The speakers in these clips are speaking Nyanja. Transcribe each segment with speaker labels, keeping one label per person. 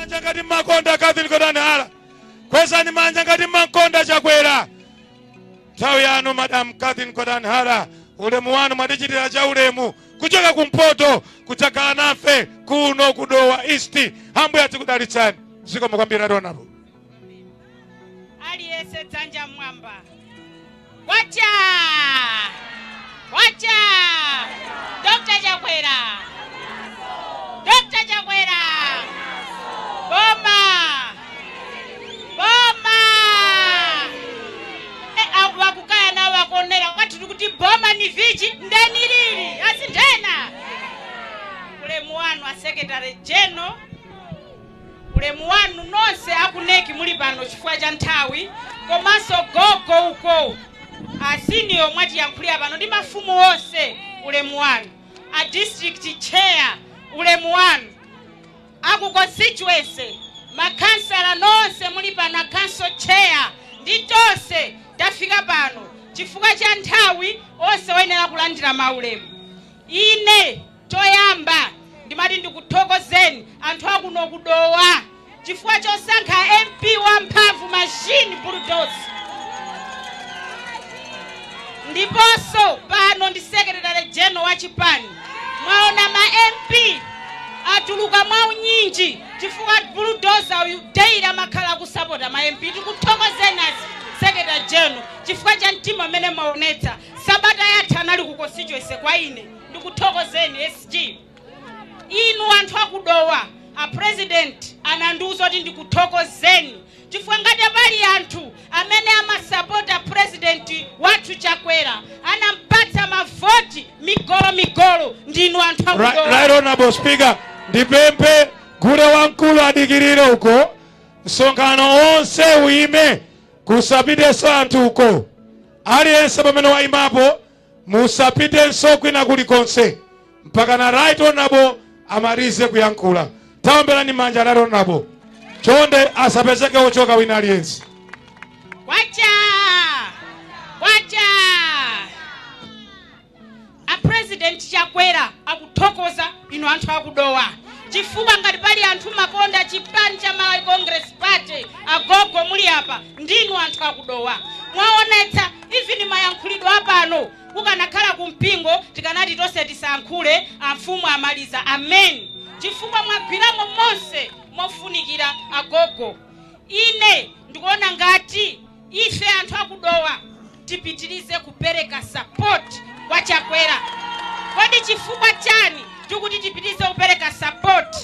Speaker 1: manja ngati makonda Kathleen Kodan Hala. Kwezani manja ngati makonda Chakwera. Nthawi yanu Madam Kathleen Kodan Hala. Ulemu wanu mwatichitira cha ulemu. Kuchoka kumpoto kuchakala nafe kuno kudowa East. Ambuye atikudalitsani. Ziko mukwambira Honorable.
Speaker 2: Aliyese dzanja mwamba. Wacha! Wacha! Dr. Chakwera. Dr. Chakwera. Boma. Boma. Wakukaya na wakonera wakati tukuti boma ni viji ndeni lili. Asindena. Ulemu wanu wa Secretary General. Ulemu wanu nonse akuneki muli pano chifukwa cha nthawi. Komanso gogo uko. Asiniyo mwati yankulia pano ndi mafumu wonse ulemu wanu. A district chair ulemu wanu. Aku constituency makansala nonse muli pano council chair ndi tonse tafika pano chifukwa cha nthawi onse wayenera kulandira maulemu. Ine toyamba ndimati ndikuthokozeni anthu akuno kudowa chifukwa chosankha MP wa mphamvu machine bulldozer. Ndiponso pano ndi Secretary General wa Chipani. Mwaona ma MP atuluka mwaunyinji chifukwa bulldozer uyu deira makhala kusapota ma MP. Tikuthokozeni Secretary General chifukwa cha mtima amene maonetsa. Sabata yatha anali ku constituency kwa ine. Ndikuthokozeni SG. Inu anthu akudowa a president anandiuza kuti ndikuthokozeni chifukwa ngati pali anthu amene amasapota president wathu Chakwera anampatsa mavoti migolo ndinu anthu akudowa.
Speaker 1: Right Honorable Speaker, ndipemphe gule wankulu adikirire uko msonkhano onse uime kusapitenso anthu uko. Aliyense pamene waimapo musapitenso kwina kulikonse mpaka na Right Honorable amalize kuyankhula. Taombera ni manja Right Honorable. Chonde asapezeke ochoka wina aliyense.
Speaker 2: Wacha! Wacha! A president Chakwera akuthokoza inu anthu akudowa. Chifukwa ngati pali anthu makonda Chipani cha Malawi Congress Party agogo muli apa ndinu anthu akudowa. Mwaonetsa even mayankhulidwe apano kukanakhala kumpingo tikanati tonse tisankhule amfumu amaliza. Amen. Chifukwa mwagwiramo monse mofunikira agogo. Ine ndikuona ngati ife anthu akudowa tipitirize kupereka support kwa Chakwera. Kodi chifukwa chani tikuti tipitirize kupereka support?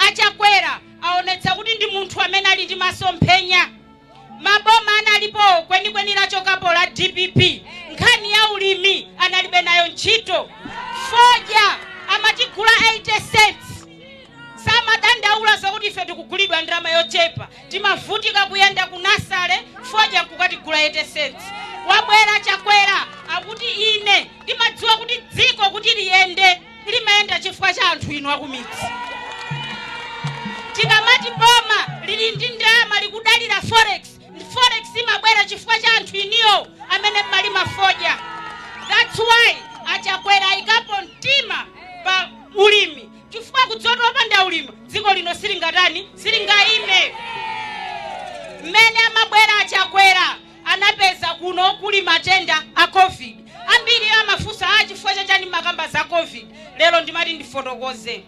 Speaker 2: Achakwera aonetsa kuti ndi munthu amene ali ndi masomphenya. Maboma analipo kwenikweni lachokapo la DPP. Nkhani ya ulimi analibe nayo ntchito. Foja amatigula 80 cents. Sama dandaula zakuti ife tikugulidwa ndalama yochepa. Timavutika kuyenda ku nasale foja kukatigula 80 cents. Wabwera Chakwera akuti ine ndimadziwa kuti dziko kuti liyende limayenda chifukwa cha anthu inu akumidzi. Tikamati boma lili ndi ndalama likudalira forex. Forex imabwera chifukwa cha anthu iniyo amene mmalima foja. That's why Achakwera ikapo mtima pa ulimi. Chifukwa kudzotwa panda ulimi dziko lino silingatani silingaime. Mmene amabwera Achakwera anapeza kuno kuli matenda a COVID. Ambiri amafusa chifukwa chani makamba za COVID. Lero ndimati ndifotokoze.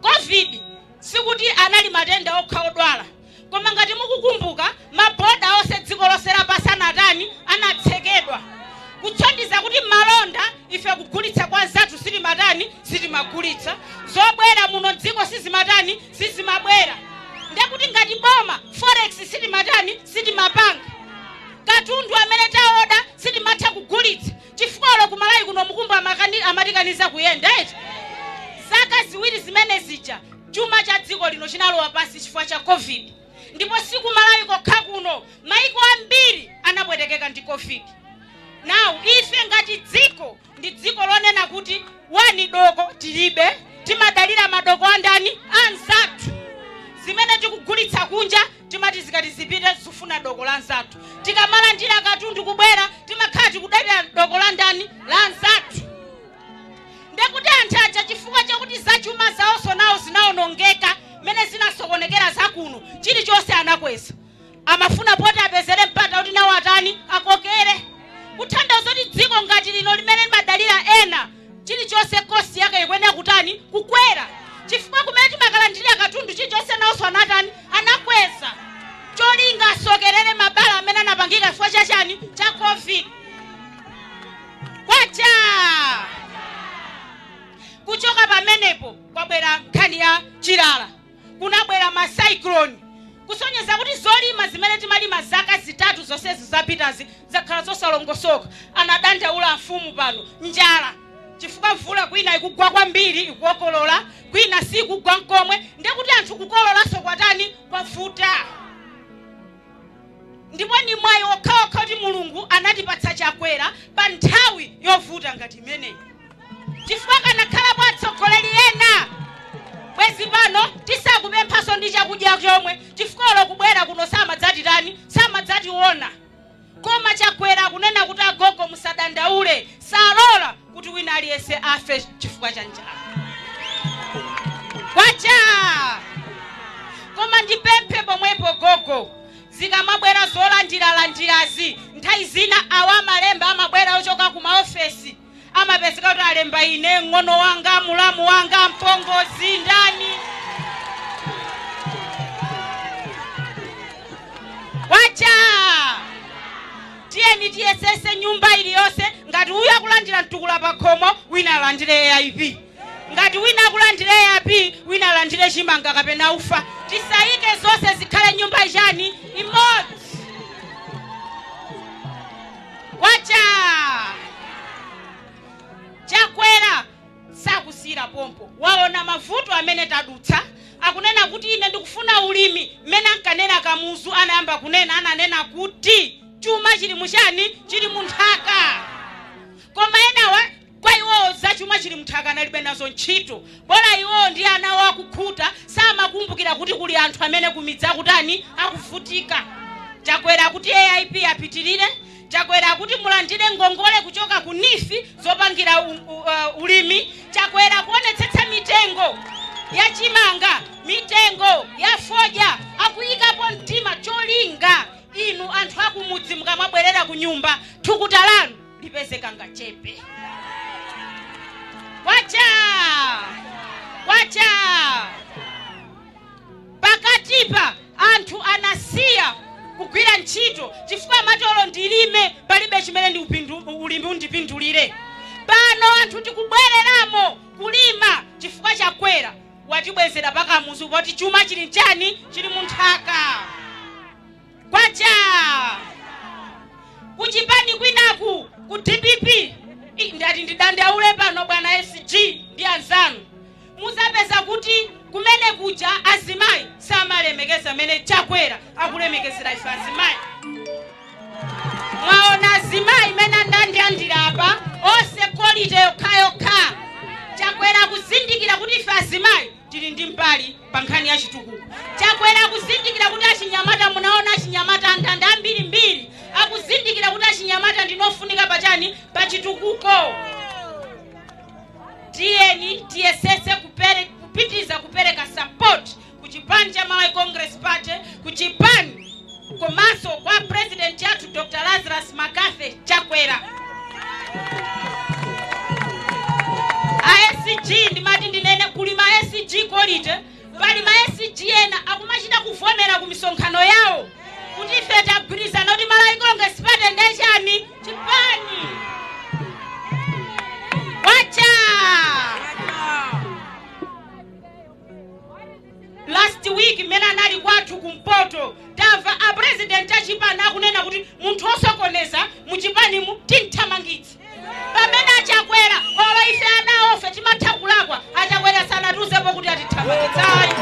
Speaker 2: COVID sikuti anali matenda okhaodwala. Koma ngati mukukumbuka maboda onse dziko lonse lapansi anatani anatsekedwa. Kutsondiza kuti malonda ife kugulitsa kwa zathu silimatani silimagulitsa. Zobwera muno dziko sizimatani sizimabwera. Ndekuti ngati boma forex silimatani silimapanga. Katundu amene taoda silimatha kugulitsa. Chifukwa ku Malawi kuno mukumbu amatikaniza kuyenda eti. Zaka ziwiri zimene zija chuma cha dziko lino chinalowa pasi chifukwa cha COVID. Ndipo siku Malawi kokha kuno maiko ambiri anapwetekeka ndi COVID. Now ife ngati dziko ndi dziko lonena kuti wani doko tilibe timadalira madoko andani anzathu. Zimene tikugulitsa kunja timati zikati zipite zifuna doko la anzathu. Tikamala ndira katundu kubwera timakhala tikudalira doko la ndani la anzathu. Ndekuti anthu aja chifukwa chakuti zachuma zawonso nawo zinaonongeka mene zinasokonekera zakuno chilichonse anakweza amafuna poti apezere mpata kuti nawo atani akokere kutanthauza kuti dziko ngati lino limene limadalira ena chilichonse kosi yake ikwenera kutani kukwera chifukwa kumene timakalandira katundu chilichonse nawonso anatani anakweza cholinga asokerere mabala amene anapangika chifukwa chachani cha COVID kwacha kuchoka pamenepo kwabwera nkhani ya chilala kunabwera macyclone kusonyeza kuti zolima zimene timalima zaka zitatu zonsezi zapitazi zakhala zosalongosoka anadandaula mfumu pano njala chifukwa mvula kwina ikugwa kwambiri ikukokolola kwina si ikugwa nkomwe ndekuti anthu kukololanso kwatani kwavuta ndipo ni mwayi okhaokha kuti mulungu anatipatsa chakwera pa nthawi yovuta ngati imeneyi chifukwa kanakhala bwatsogoleri ena bwezi pano tisakupemphaso ndi chakudya chomwe chifukwa kubwera kuno samadzatitani samadzationa koma chakwera kunena kuti agogo musadandaule salola kuti wina aliyense afe chifukwa cha njala kwacha koma ndipemphe pomwepo gogo zikamabwera zolandiralandirazi nthawi zina awa malemba amabwera ochoka ku maofesi amapezeka kuti alemba ine ng'ono wanga mulamu wanga mpongozi ndani wacha tiyeni tiyesese nyumba iliyonse ngati uyu akulandira mtukula pakhomo wina alandire AIP ngati wina akulandire AIP wina alandire chimanga kapena ufa tisayike zonse zikhale nyumba ichani imodzi wacha chakwera sakusira pompo waona mavuto amene tadutsa akunena kuti ine ndikufuna ulimi mmene ankanena kamuzu anayamba kunena ananena kuti chuma chili muchani chili munthaka koma enawa kwa iwo za chuma chili munthaka analibe nazo ntchito bora iwo ndi ana wakukhuta samakumbukira kuti kuli anthu amene kumidza kutani akuvutika chakwera kuti AIP apitirire chakwera kuti mulandire ngongole kuchoka ku NIFI zopangira ulimi chakwera kuonetsetsa mitengo ya chimanga mitengo ya foja akuyikapo mtima cholinga inu anthu akumudzi mukamabwerera ku nyumba thukuta lanu lipezeka ngachepe wacha pakatipa anthu anasiya kugwira ntchito chifukwa matolo ndilime palibe chimene ndi ulimi undipindulire pano anthu tikubwereramo kulima chifukwa chakwera watibwezera pakamuzu poti chuma chili nchani chili munthaka kwacha kuchipani kwinaku ku DPP ndati ndidandaule pano bwana SG ndi anzanu muzapeza kuti kumene kuja azimayi samalemekeza mene chakwera akulemekezera ife azimayi mwaona azimayi mene ndandiyandira apa ose quality yokha chakwera kuzindikira kuti ife azimayi tili ndi mbali pa nkhani ya chitukuko chakwera kuzindikira kuti achinyamata munaona achinyamata andanda ambirimbiri akuzindikira kuti achinyamata ndinofunika pachani pa chitukuko tiyeni tiyesese kupitiza kupereka support kuchipani cha Malawi Congress Party kuchipani komanso kwa president yathu Dr. Lazarus Makathe chakwera ASG ndimati ndinene kuli ma ASG quality pali ma ASG ena akumachita kuvomera ku misonkhano yawo kuti ife tagwirizana kuti Malawi Congress Party ndechani chipani wacha last week mena nali kwathu kumpoto tamva a president achipani akunena kuti munthu osokoneza muchipani mu tinthamangitsi pamene achakwera olo ife anaofe timathakulakwa achakwera sanatuzepo kuti atithamangitsayi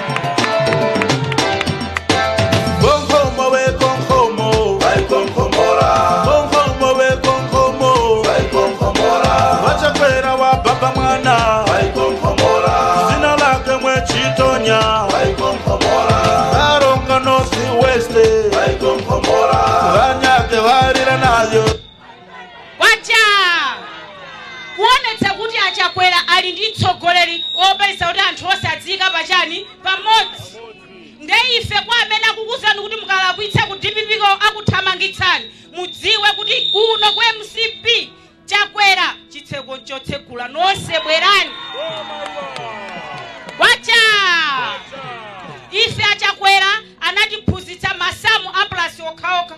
Speaker 3: Konkomo we konkomo vai konkomora konkomo we konkomo vai konkomora wachakwera wa baba mwana vai konkomora zina lake mwe chitonya vai konkomora aronga north west vai konkomora vanyake varira nayo
Speaker 2: wacha kuonetsa kuti achakwera ali ndi tsogoleri opeza kuti anthu osadzika pachani pamodzi. Nde ife kwa amene akukuzani kuti mukalakwitsa ku DPP akuthamangitsani mudziwe kuti kuno ku MCP Chakwera chitseko chotsegula nonse bwerani. Wacha ife achakwera anatiphunzitsa masamu a plus okhaokha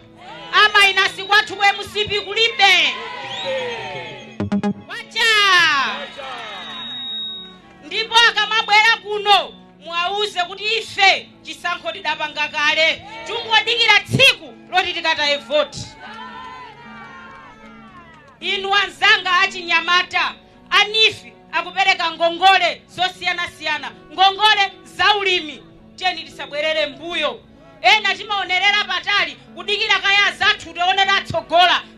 Speaker 2: amainasi kwathu ku MCP kulibe. Wacha ndipo akamabwera kuno mwauze kuti ife chisankho tidapanga kale tungodikira tsiku loti tikataye voti. Inu anzanga achinyamata anifi akupereka ngongole zosiyana-siyana, ngongole za ulimi. Tiyeni tisabwerere mbuyo. Ena timaonerera patali kudikira kaya zathu tionera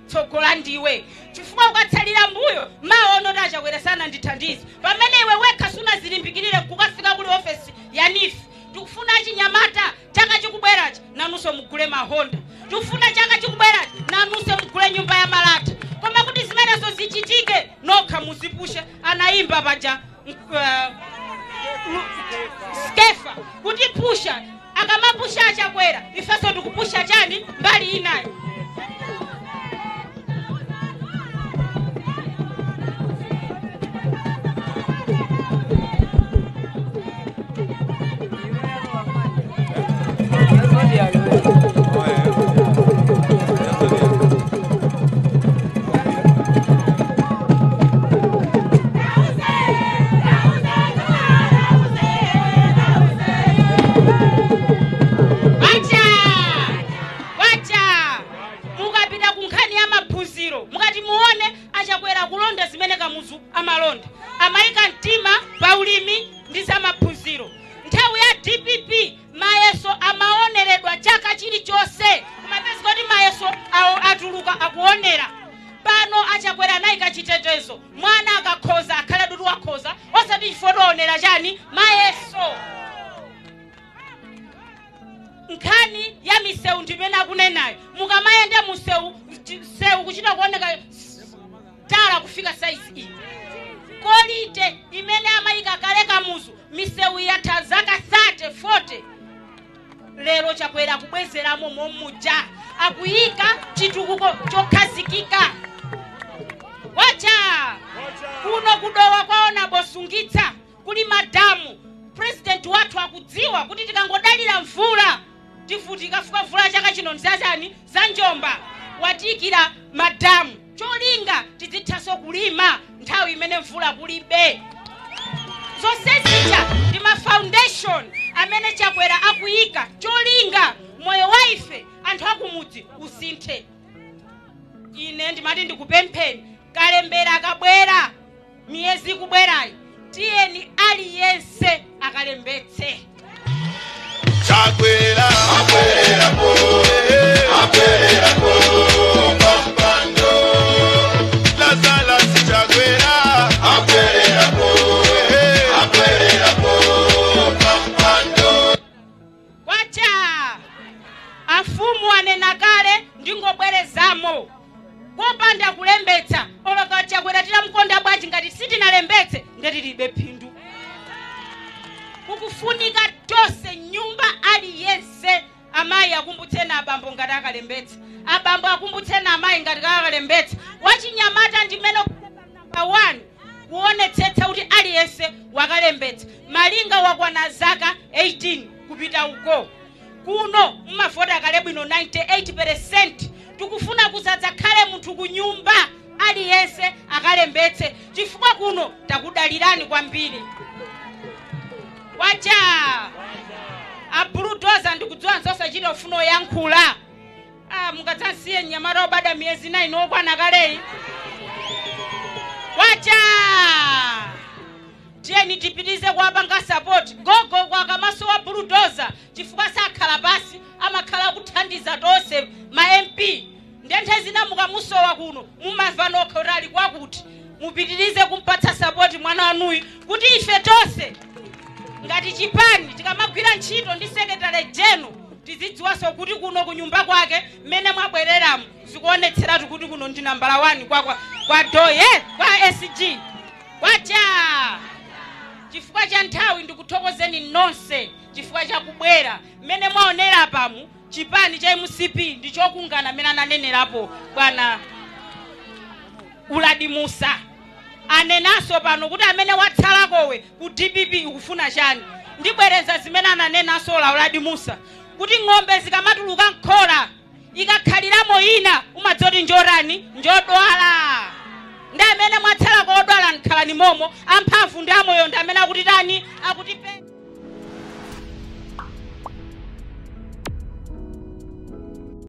Speaker 2: tsogola ndiwe. Chifukwa ukatsalira mbuyo maono tachakwera sana ndithandize. Pamene iwe wekha sunazilimbikirire kukafika kuli office ya NIF. Tukufuna achinyamata chaka chikubwerachi nanunso mugule mahonda. Tukufuna chaka chikubwerachi nanunso mugule nyumba ya malata. Koma kuti zimenezo zichitike nokha muzipushe anaimba paja Skefa kuti pusha akamapusha achakwera ifeso tikupusha chani mbali inayo. Mukati muone achakwera kulonda zimene kamuzu amalonda amaika mtima paulimi ndi zamaphunziro. Nthawi ya DPP mayeso amaoneredwa chaka chilichonse kumapeza kuti mayeso atuluka akuonera. Pano achakwera anayika chitetezo mwana akakhoza akhala dudu wakhoza osati chifoto onera chani mayeso. Nkhani ya misewu ndimene akunenayo mukamayenda musewu kuchita kuoneka tala kufika size iyi. Kolite imene amayika kale kamuzu misewu yatha zaka 30 40 lero chakwera kubwezeramo momuja akuyika chitukuko chokhazikika. Wacha kuno kudowa kwaona bosungitsa kuli madamu. President wathu akudziwa kuti tikangodalira mvula tifutika fuka mvula chaka chino nzazani za Njomba watikira madamu cholinga tizithaso kulima nthawi imene mvula kulibe. Zonsezija ndi ma foundation amene chakwera akuyika cholinga moyo waife anthu akumudzi usinthe. Ine ndimati ndikupempheni kalembera akabwera miyezi kubwerayi tiyeni aliyense akalembetse.
Speaker 3: Chakwera akwera po pampando lazala si chakwera akwera po pampando.
Speaker 2: Wacha afumu anena kale ndingobwerezamo kopanda kulembetsa oloka chakwera tilamkonda bwanji ngati sitinalembetse ngati libe phindu. Kukufunika tose nyumba aliyense amayi akumbutsena abambo ngati akalembetse, abambo akumbutsena amayi ngati akalembetse. Wachinyamata ndimene number 1 kuonetsetsa kuti aliyense wakalembetse malinga wakwana zaka 18 kupita uko. Kuno mmavota kale bwino 98%. Tikufuna kuzadza khale munthu kunyumba aliyense akalembetse chifukwa kuno takudalirani kwambiri. Wacha abuludoza ndikudziwa nzosa chino funo yankhula. Mukadzasiye nyamara obada miyezi 9 okwana kaleyi. Wacha tiyeni tipitize kuwapanga support gogo kwa kamaso wa buludoza chifukwa sakhala basi amakhala kuthandiza tonse ma MP. Ndenthe zina mukamusowa kuno mumava nokho rali kwakuti mupitirize kumpatsa support mwana wanuyu kuti ife tonse ngati chipani tikamagwira ntchito ndi secretary general tizidziwaso kuti kuno kunyumba kwake mmene mwabwereramo zikuonetseratu kuti kuno ndi nambala 1 kwa doye kwa SG. kwacha chifukwa cha nthawi ndikuthokozeni nonse chifukwa cha kubwera mmene mwaonera pamu chipani cha MCP ndichokungana mmene ananenerapo bwana Uladi Musa anenaso pano kuti amene watsalakowe ku DPP ukufuna chani ndibwereza zimene ananenaso Uladi Musa kuti ng'ombe zikamatuluka nkhola ikakhaliramo ina umadzoti njorani njodwala ndi amene mwatsalako odwala nkhalani momo amphamvu ndi amoyo ndi amene akuti tani akuti